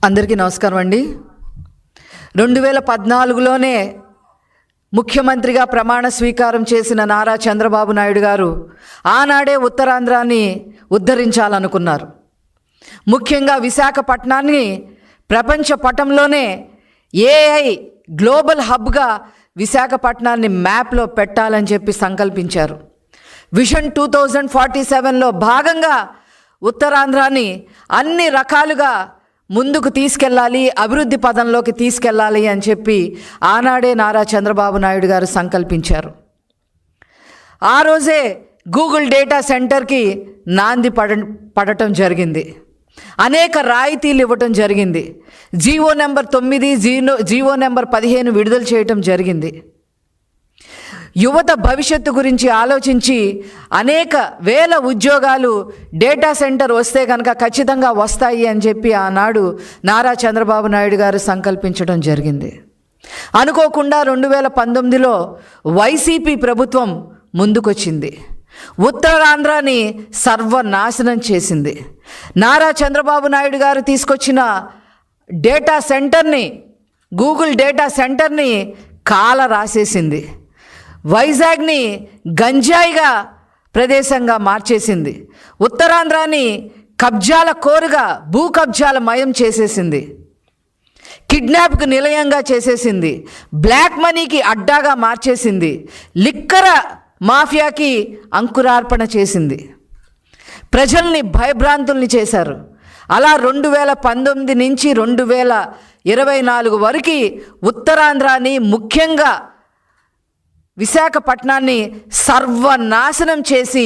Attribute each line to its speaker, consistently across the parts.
Speaker 1: అందరికీ నమస్కారం అండి. 2014లోనే ముఖ్యమంత్రిగా ప్రమాణ స్వీకారం చేసిన నారా చంద్రబాబు నాయుడు గారు ఆనాడే ఉత్తరాంధ్రాన్ని ఉద్ధరించాలనుకున్నారు. ముఖ్యంగా విశాఖపట్నాన్ని ప్రపంచ పటంలోనే ఏఐ గ్లోబల్ హబ్గా విశాఖపట్నాన్ని మ్యాప్లో పెట్టాలని చెప్పి సంకల్పించారు. విజన్ 2047లో భాగంగా ఉత్తరాంధ్రాన్ని అన్ని రకాలుగా ముందుకు తీసుకెళ్ళాలి, అభివృద్ధి పదంలోకి తీసుకెళ్ళాలి అని చెప్పి ఆనాడే నారా చంద్రబాబు నాయుడు గారు సంకల్పించారు. ఆ రోజే గూగుల్ డేటా సెంటర్కి నాంది పడటం జరిగింది. అనేక రాయితీలు ఇవ్వటం జరిగింది. జీవో నెంబర్ 9, జీవో నెంబర్ 15 విడుదల చేయటం జరిగింది. యువత భవిష్యత్తు గురించి ఆలోచించి అనేక వేల ఉద్యోగాలు డేటా సెంటర్ వస్తే కనుక ఖచ్చితంగా వస్తాయి అని చెప్పి ఆనాడు నారా చంద్రబాబు నాయుడు గారు సంకల్పించడం జరిగింది. అనుకోకుండా 2019లో వైసీపీ ప్రభుత్వం ముందుకొచ్చింది. ఉత్తరాంధ్రాని సర్వనాశనం చేసింది. నారా చంద్రబాబు నాయుడు గారు తీసుకొచ్చిన డేటా సెంటర్ని, గూగుల్ డేటా సెంటర్ని కాల రాసేసింది. వైజాగ్ని గంజాయిగా ప్రదేశంగా మార్చేసింది. ఉత్తరాంధ్రాని కబ్జాల కోరుగా, భూ కబ్జాల మయం చేసేసింది. కిడ్నాప్కి నిలయంగా చేసేసింది. బ్లాక్ మనీకి అడ్డాగా మార్చేసింది. లిక్కర మాఫియాకి అంకురార్పణ చేసింది. ప్రజల్ని భయభ్రాంతుల్ని చేశారు. అలా 2019 నుంచి 2024 వరకు ఉత్తరాంధ్రాని, ముఖ్యంగా విశాఖపట్నాన్ని సర్వనాశనం చేసి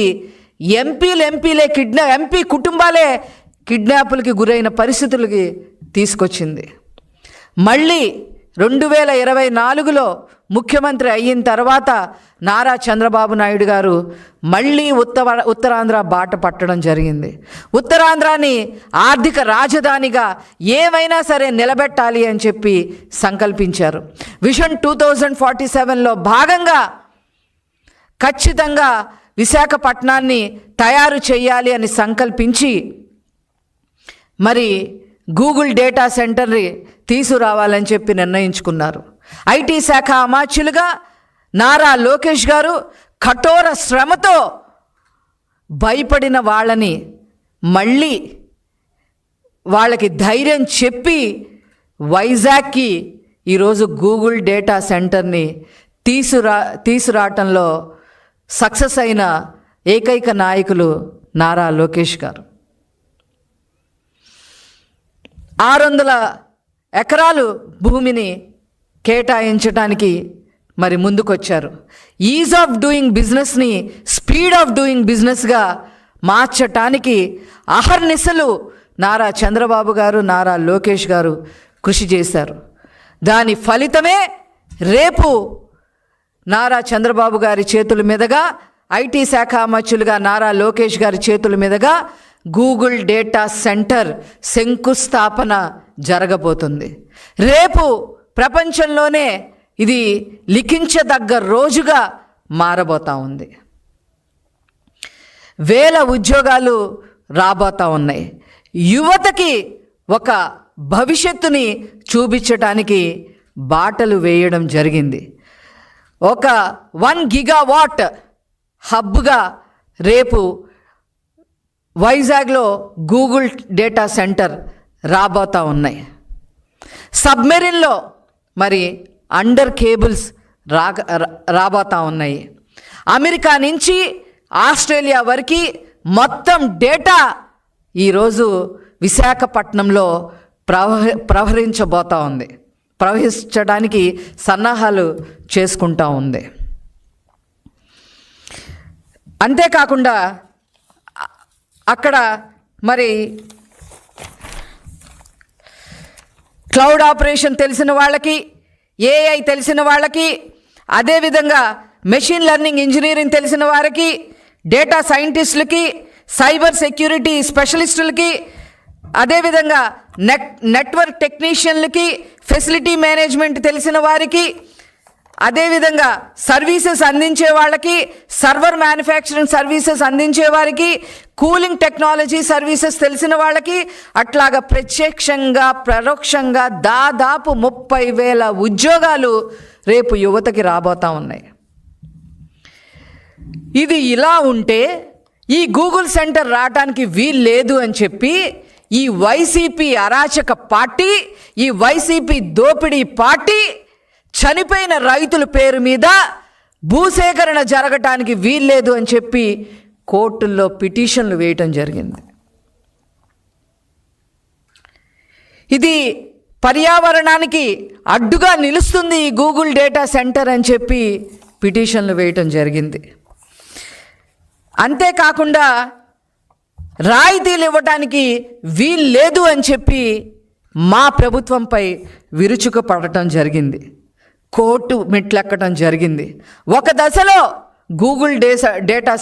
Speaker 1: ఎంపీ కుటుంబాలే కిడ్నాపులకి గురైన పరిస్థితులకి తీసుకొచ్చింది. మళ్ళీ 2024లో ముఖ్యమంత్రి అయిన తర్వాత నారా చంద్రబాబు నాయుడు గారు మళ్ళీ ఉత్తరాంధ్ర బాట పట్టడం జరిగింది. ఉత్తరాంధ్రాని ఆర్థిక రాజధానిగా ఏమైనా సరే నిలబెట్టాలి అని చెప్పి సంకల్పించారు. విజన్ 2047లో భాగంగా ఖచ్చితంగా విశాఖపట్నాన్ని తయారు చేయాలి అని సంకల్పించి మరి గూగుల్ డేటా సెంటర్ని తీసుకురావాలని చెప్పి నిర్ణయించుకున్నారు. ఐటీ శాఖ అమాత్యులుగా నారా లోకేష్ గారు కఠోర శ్రమతో భయపడిన వాళ్ళని మళ్ళీ వాళ్ళకి ధైర్యం చెప్పి వైజాగ్కి ఈరోజు గూగుల్ డేటా సెంటర్ని తీసుకురావటంలో సక్సెస్ అయిన ఏకైక నాయకులు నారా లోకేష్ గారు. 600 ఎకరాలు భూమిని కేటాయించడానికి మరి ముందుకొచ్చారు. ఈజ్ ఆఫ్ డూయింగ్ బిజినెస్ని స్పీడ్ ఆఫ్ డూయింగ్ బిజినెస్గా మార్చటానికి అహర్నిశలు నారా చంద్రబాబు గారు, నారా లోకేష్ గారు కృషి చేశారు. దాని ఫలితమే రేపు నారా చంద్రబాబు గారి చేతుల మీదుగా, ఐటీ శాఖ అమత్యులుగా నారా లోకేష్ గారి చేతుల మీదుగా గూగుల్ డేటా సెంటర్ శంకుస్థాపన జరగబోతుంది. రేపు ప్రపంచంలోనే ఇది లిఖించదగ్గ రోజుగా మారబోతూ ఉంది. వేల ఉద్యోగాలు రాబోతూ ఉన్నాయి. యువతకి ఒక భవిష్యత్తుని చూపించడానికి బాటలు వేయడం జరిగింది. ఒక 1 గిగావాట్ హబ్గా రేపు వైజాగ్లో గూగుల్ డేటా సెంటర్ రాబోతూ ఉన్నాయి. సబ్మెరీన్లో మరి అండర్ కేబుల్స్ రాబోతూ ఉన్నాయి. అమెరికా నుంచి ఆస్ట్రేలియా వరకు మొత్తం డేటా ఈరోజు విశాఖపట్నంలో ప్రవహించడానికి సన్నాహాలు చేసుకుంటూ ఉంది. అంతేకాకుండా అక్కడ మరి క్లౌడ్ ఆపరేషన్ తెలిసిన వాళ్ళకి, ఏఐ తెలిసిన వాళ్ళకి, అదేవిధంగా మెషిన్ లెర్నింగ్ ఇంజనీరింగ్ తెలిసిన వారికి, డేటా సైంటిస్టులకి, సైబర్ సెక్యూరిటీ స్పెషలిస్టులకి, అదేవిధంగా నెట్వర్క్ టెక్నీషియన్లకి, ఫెసిలిటీ మేనేజ్మెంట్ తెలిసిన వారికి, అదేవిధంగా సర్వీసెస్ అందించే వాళ్ళకి, సర్వర్ మ్యానుఫ్యాక్చరింగ్ సర్వీసెస్ అందించే వారికి, కూలింగ్ టెక్నాలజీ సర్వీసెస్ తెలిసిన వాళ్ళకి, అట్లాగా ప్రత్యక్షంగా పరోక్షంగా దాదాపు 30,000 ఉద్యోగాలు రేపు యువతకి రాబోతా ఉన్నాయి. ఇది ఇలా ఉంటే ఈ గూగుల్ సెంటర్ రావడానికి వీలు లేదు అని చెప్పి ఈ వైసీపీ అరాచక పార్టీ, ఈ వైసీపీ దోపిడీ పార్టీ చనిపోయిన రైతుల పేరు మీద భూసేకరణ జరగటానికి వీల్లేదు అని చెప్పి కోర్టుల్లో పిటిషన్లు వేయటం జరిగింది. ఇది పర్యావరణానికి అడ్డుగా నిలుస్తుంది ఈ గూగుల్ డేటా సెంటర్ అని చెప్పి పిటిషన్లు వేయటం జరిగింది. అంతేకాకుండా రాయితీలు ఇవ్వటానికి వీలు లేదు అని చెప్పి మా ప్రభుత్వంపై విరుచుకు పడటం జరిగింది. కోర్టు మెట్లెక్కడం జరిగింది. ఒక దశలో గూగుల్ డేటా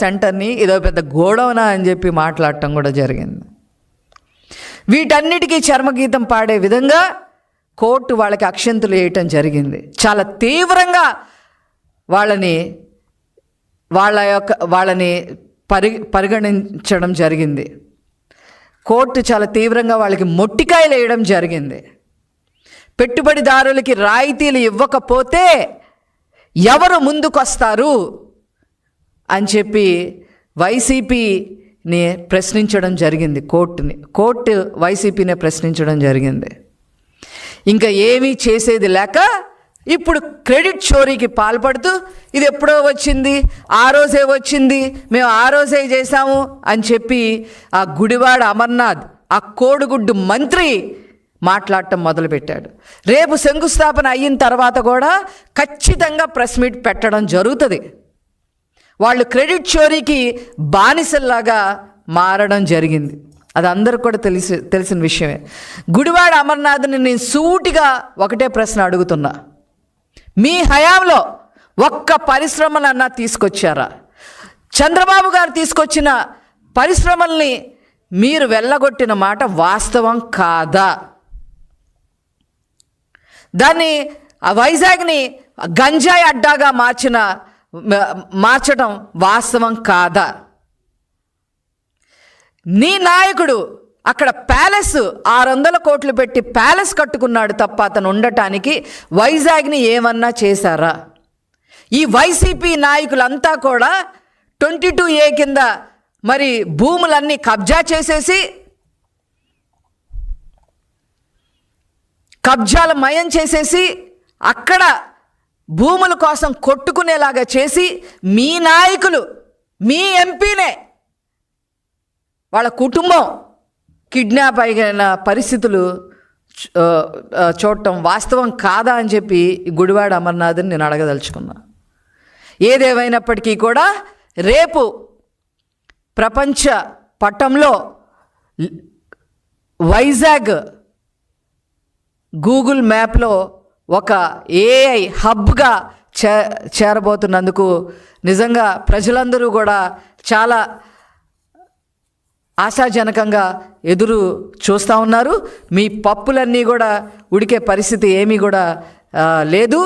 Speaker 1: సెంటర్ని ఇదో పెద్ద గోడౌనా అని చెప్పి మాట్లాడటం కూడా జరిగింది. వీటన్నిటికీ చర్మగీతం పాడే విధంగా కోర్టు వాళ్ళకి అక్షంతులు వేయటం జరిగింది. చాలా తీవ్రంగా వాళ్ళని పరిగణించడం జరిగింది. కోర్టు చాలా తీవ్రంగా వాళ్ళకి మొట్టికాయలు వేయడం జరిగింది. పెట్టుబడిదారులకి రాయితీలు ఇవ్వకపోతే ఎవరు ముందుకొస్తారు అని చెప్పి వైసీపీని ప్రశ్నించడం జరిగింది. కోర్టు వైసీపీనే ప్రశ్నించడం జరిగింది. ఇంకా ఏమీ చేసేది లేక ఇప్పుడు క్రెడిట్ చోరీకి పాల్పడుతూ ఇది ఎప్పుడో వచ్చింది, ఆ రోజే వచ్చింది, మేము ఆ రోజే చేశాము అని చెప్పి ఆ గుడివాడ అమర్నాథ్, ఆ కోడిగుడ్డు మంత్రి మాట్లాడటం మొదలుపెట్టాడు. రేపు శంకుస్థాపన అయిన తర్వాత కూడా ఖచ్చితంగా ప్రెస్ మీట్ పెట్టడం జరుగుతుంది. వాళ్ళు క్రెడిట్ చోరీకి బానిసల్లాగా మారడం జరిగింది. అది అందరూ కూడా తెలిసిన విషయమే. గుడివాడ అమర్నాథ్ని నేను సూటిగా ఒకటే ప్రశ్న అడుగుతున్నా, మీ హయాంలో ఒక్క పరిశ్రమలన్నా తీసుకొచ్చారా? చంద్రబాబు గారు తీసుకొచ్చిన పరిశ్రమల్ని మీరు వెళ్ళగొట్టిన మాట వాస్తవం కాదా? దాన్ని వైజాగ్ని గంజాయి అడ్డాగా మార్చడం వాస్తవం కాదా? నీ నాయకుడు అక్కడ ప్యాలెస్ 600 కోట్లు పెట్టి ప్యాలెస్ కట్టుకున్నాడు తప్ప అతను ఉండటానికి వైజాగ్ని ఏమన్నా చేశారా? ఈ వైసీపీ నాయకులంతా కూడా 22A కింద మరి భూములన్నీ కబ్జా చేసేసి, కబ్జాల మయం చేసేసి, అక్కడ భూముల కోసం కొట్టుకునేలాగా చేసి, మీ నాయకులు, మీ ఎంపీనే వాళ్ళ కుటుంబం కిడ్నాప్ అయిన పరిస్థితులు చూడటం వాస్తవం కాదా అని చెప్పి గుడివాడ అమర్నాథ్ని నేను అడగదలుచుకున్నా. ఏదేమైనప్పటికీ కూడా రేపు ప్రపంచ పటంలో వైజాగ్ గూగుల్ మ్యాప్లో ఒక ఏఐ హబ్గా చేరబోతున్నందుకు నిజంగా ప్రజలందరూ కూడా చాలా ఆశాజనకంగా ఎదురు చూస్తూ ఉన్నారు. మీ పప్పులన్నీ కూడా ఉడికే పరిస్థితి ఏమీ కూడా లేదు.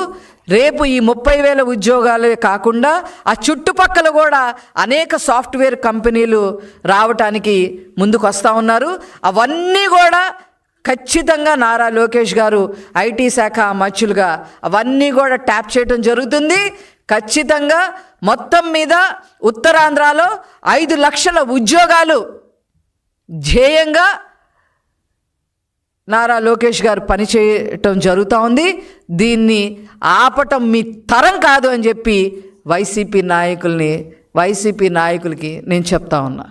Speaker 1: రేపు ఈ 30,000 ఉద్యోగాలే కాకుండా ఆ చుట్టుపక్కల కూడా అనేక సాఫ్ట్వేర్ కంపెనీలు రావటానికి ముందుకు వస్తూ ఉన్నారు. అవన్నీ కూడా ఖచ్చితంగా నారా లోకేష్ గారు ఐటీ శాఖ మచ్చులుగా అవన్నీ కూడా ట్యాప్ చేయడం జరుగుతుంది. ఖచ్చితంగా మొత్తం మీద ఉత్తరాంధ్రలో 5 లక్షల ఉద్యోగాలు ధ్యేయంగా నారా లోకేష్ గారు పనిచేయటం జరుగుతూ ఉంది. దీన్ని ఆపటం మీ తరం కాదు అని చెప్పి వైసీపీ నాయకులకి నేను చెప్తా ఉన్నా.